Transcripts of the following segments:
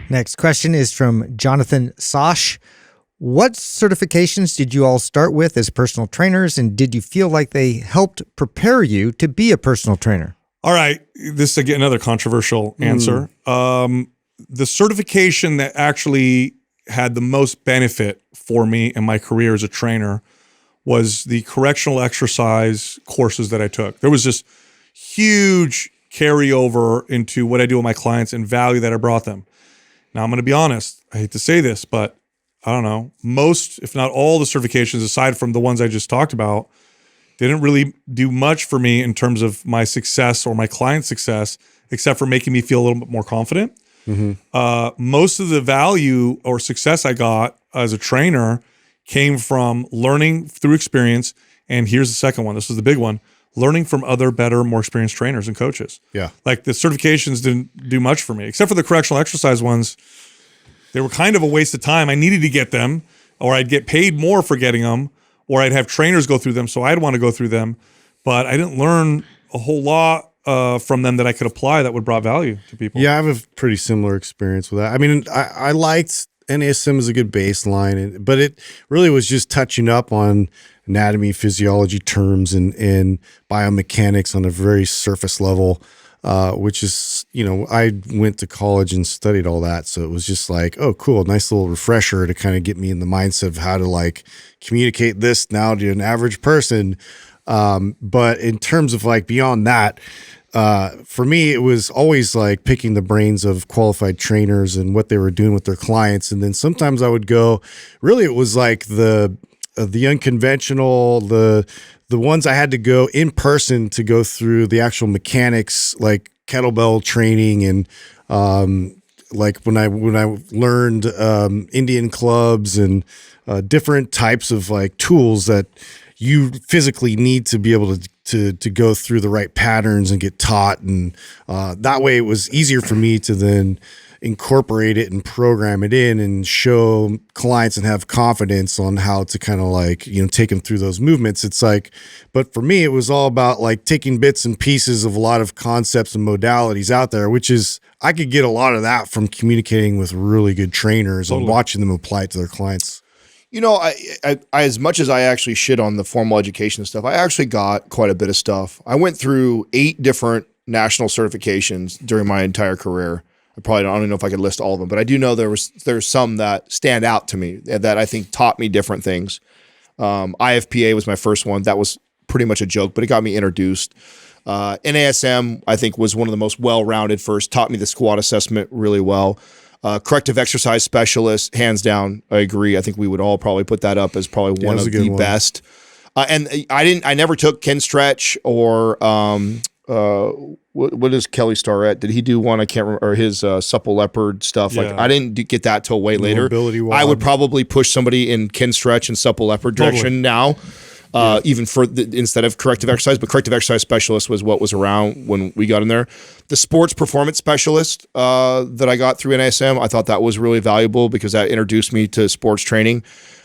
Next question is from Jonathan Sosh. What certifications did you all start with as personal trainers, and did you feel like they helped prepare you to be a personal trainer? All right, this is again another controversial answer. The certification that actually had the most benefit for me in my career as a trainer was the correctional exercise courses that I took. There was this huge carryover into what I do with my clients and value that I brought them. Now, I'm going to be honest. I hate to say this, but I don't know. Most, if not all the certifications, aside from the ones I just talked about, didn't really do much for me in terms of my success or my client's success, except for making me feel a little bit more confident. Most of the value or success I got as a trainer came from learning through experience. And here's the second one. This is the big one. Learning from other better, more experienced trainers and coaches. Yeah. Like the certifications didn't do much for me, except for the correctional exercise ones. They were kind of a waste of time. I needed to get them, or I'd get paid more for getting them, or I'd have trainers go through them, so I'd want to go through them. But I didn't learn a whole lot from them that I could apply that would brought value to people. Yeah, I have a pretty similar experience with that. I mean, I liked NASM as a good baseline, but it really was just touching up on anatomy, physiology terms, and biomechanics on a very surface level, which is, I went to college and studied all that. So it was just like, oh, cool. Nice little refresher to kind of get me in the mindset of how to like communicate this now to an average person. But in terms of like beyond that, for me, it was always like picking the brains of qualified trainers and what they were doing with their clients. And then sometimes I would go, really, it was like the unconventional, the ones I had to go in person to go through the actual mechanics, like kettlebell training, and like when I learned Indian clubs and different types of like tools that you physically need to be able to go through the right patterns and get taught, and that way it was easier for me to then incorporate it and program it in and show clients and have confidence on how to kind of like, take them through those movements. It's like, but for me, it was all about like taking bits and pieces of a lot of concepts and modalities out there, which is, I could get a lot of that from communicating with really good trainers and watching them apply it to their clients. I as much as I actually shit on the formal education stuff, I actually got quite a bit of stuff. I went through 8 different national certifications during my entire career. I don't even know if I could list all of them, but I do know there's some that stand out to me that I think taught me different things. IFPA was my first one. That was pretty much a joke, but it got me introduced. NASM, I think, was one of the most well-rounded first, taught me the squat assessment really well. Corrective exercise specialist, hands down, I agree. I think we would all probably put that up as probably one of the best. And I never took Ken Stretch or what is Kelly Starrett? Did he do one? I can't remember, or his Supple Leopard stuff. Yeah. Like I didn't get that till way later. I would probably push somebody in Ken Stretch and Supple Leopard direction now. Even for instead of corrective exercise, but corrective exercise specialist was what was around when we got in there. The sports performance specialist that I got through NASM, I thought that was really valuable because that introduced me to sports training.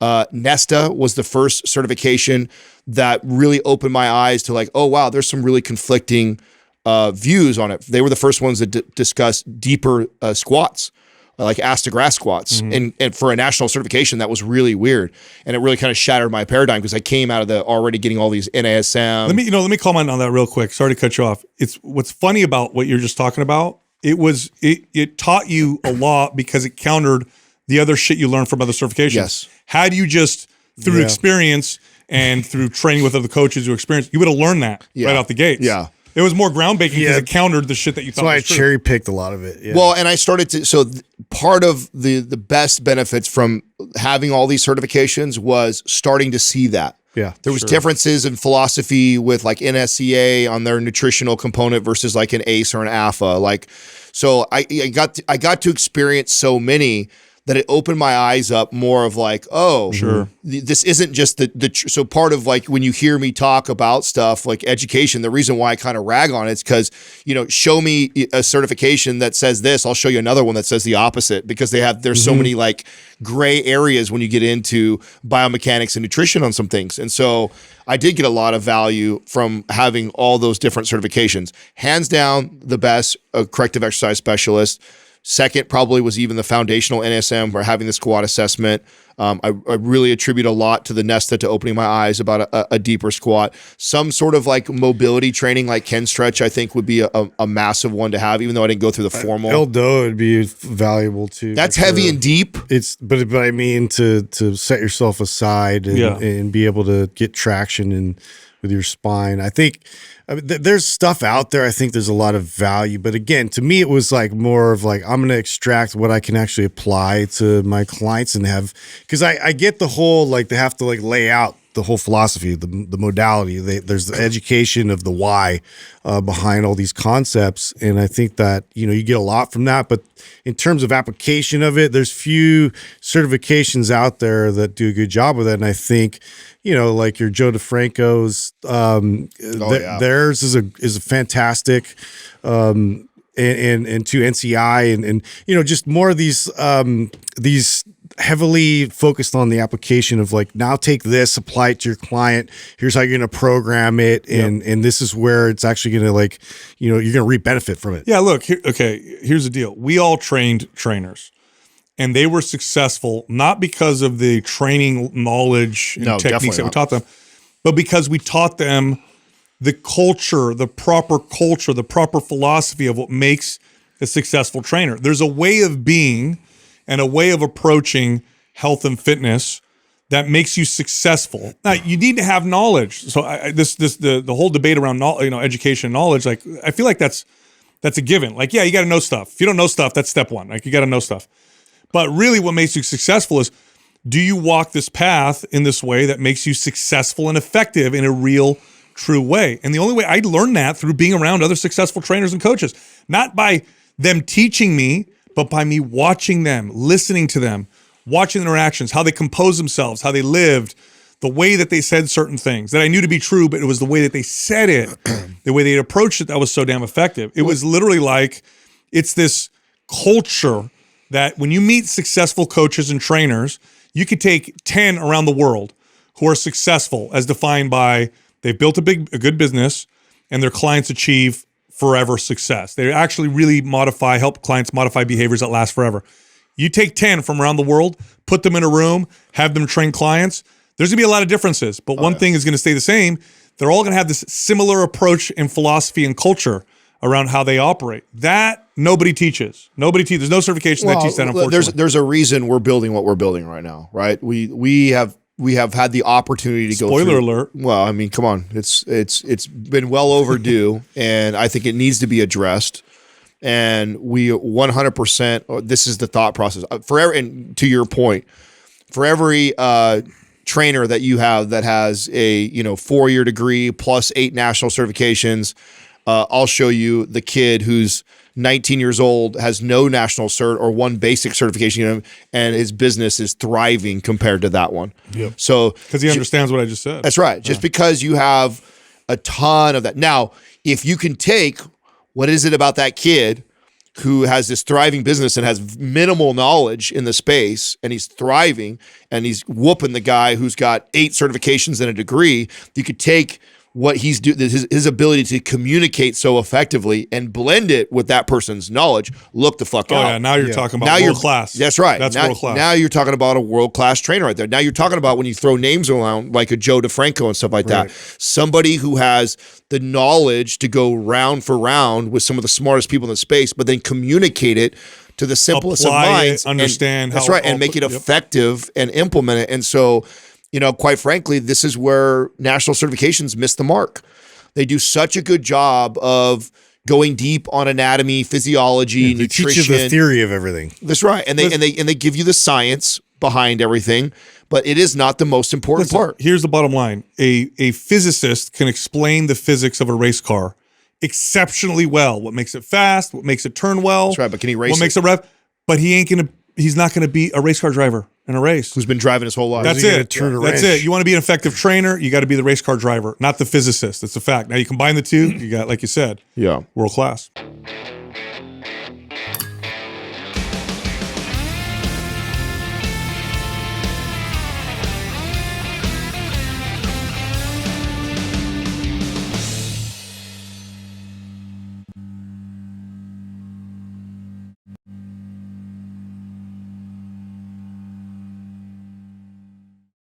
Nesta was the first certification that really opened my eyes to like, oh wow, there's some really conflicting views on it. They were the first ones that discussed deeper squats. Like ass to grass squats, and for a national certification, that was really weird, and it really kind of shattered my paradigm because I came out of the already getting all these NASM. Let me comment on that real quick. Sorry to cut you off. It's what's funny about what you're just talking about. It taught you a lot because it countered the other shit you learned from other certifications. Yes. Had you just through experience and through training with other coaches who experienced, you would have learned that right out the gates. Yeah. It was more ground breaking because it countered the shit that you thought was true. That's why I cherry picked a lot of it. Yeah. Well, and I started to, part of the best benefits from having all these certifications was starting to see that. Yeah. There was differences in philosophy with like NSCA on their nutritional component versus like an ACE or an AFA. Like, so I got to experience so many that it opened my eyes up more of like, oh, sure, this isn't just so part of like when you hear me talk about stuff like education, the reason why I kind of rag on it is because, show me a certification that says this, I'll show you another one that says the opposite, because there's so many like gray areas when you get into biomechanics and nutrition on some things. And so I did get a lot of value from having all those different certifications. Hands down, the best corrective exercise specialist. Second probably was even the foundational NASM or having the squat assessment. I really attribute a lot to the Nesta to opening my eyes about a deeper squat. Some sort of like mobility training like Ken Stretch I think would be a massive one to have, even though I didn't go through the formal. Eldo would be valuable too. That's heavy and deep. But I mean to set yourself aside and be able to get traction with your spine. I think there's stuff out there. I think there's a lot of value, but again, to me, it was like more of like, I'm going to extract what I can actually apply to my clients and have, because I get the whole, like they have to like lay out the whole philosophy, the modality. There's the education of the why behind all these concepts, and I think that you get a lot from that. But in terms of application of it, there's few certifications out there that do a good job with it, and I think like your Joe DeFranco's, theirs is a fantastic, and to NCI and just more of these heavily focused on the application of like, now take this, apply it to your client. Here's how you're going to program it. And this is where it's actually going to like, you're going to reap benefit from it. Yeah. Look, here's the deal. We all trained trainers and they were successful, not because of the training knowledge and techniques that we taught them, but because we taught them the culture, the proper philosophy of what makes a successful trainer. There's a way of being and a way of approaching health and fitness that makes you successful. Now, you need to have knowledge. So the whole debate around education and knowledge, like I feel like that's a given. Like, yeah, you got to know stuff. If you don't know stuff, that's step one. Like you got to know stuff. But really what makes you successful is, do you walk this path in this way that makes you successful and effective in a real, true way? And the only way I learned that through being around other successful trainers and coaches, not by them teaching me, but by me watching them, listening to them, watching their interactions, how they compose themselves, how they lived, the way that they said certain things that I knew to be true, but it was the way that they said it, the way they approached it that was so damn effective. It was literally like, it's this culture that when you meet successful coaches and trainers, you could take 10 around the world who are successful as defined by they've built a good business and their clients achieve forever success. They actually really help clients modify behaviors that last forever. You take 10 from around the world, put them in a room, have them train clients. There's gonna be a lot of differences, but one thing is gonna stay the same. They're all gonna have this similar approach and philosophy and culture around how they operate. That nobody teaches. There's no certification that teaches that, unfortunately. There's a reason we're building what we're building right now, right? We have had the opportunity to go through. Spoiler alert. Well, I mean, come on. It's been well overdue, and I think it needs to be addressed. And we 100%, this is the thought process. And to your point, for every trainer that you have that has a 4-year degree plus 8 national certifications, I'll show you the kid who's 19 years old, has no national cert or one basic certification, and his business is thriving compared to that one. Yep. So because he understands what I just said. That's right. Just because you have a ton of that. Now, if you can take what is it about that kid who has this thriving business and has minimal knowledge in the space, and he's thriving and he's whooping the guy who's got 8 certifications and a degree, you could take what he's doing, his ability to communicate so effectively and blend it with that person's knowledge. Look the fuck out. Oh yeah, now you're talking about world class. That's right. That's world class. Now you're talking about a world class trainer right there. Now you're talking about when you throw names around like a Joe DeFranco and stuff like that. Somebody who has the knowledge to go round for round with some of the smartest people in the space, but then communicate it to the simplest of minds. Understand. That's right, and make it effective and implement it. And so, quite frankly, this is where national certifications miss the mark. They do such a good job of going deep on anatomy, physiology, nutrition. They teach you the theory of everything. That's right, and they give you the science behind everything, but it is not the most important part. Here's the bottom line: a physicist can explain the physics of a race car exceptionally well. What makes it fast? What makes it turn well? That's right, but can he race? What makes it rev? But he's not gonna be a race car driver in a race. Who's been driving his whole life. That's it. That's it. You want to be an effective trainer, you got to be the race car driver, not the physicist. That's a fact. Now you combine the two, you got, like you said, world class.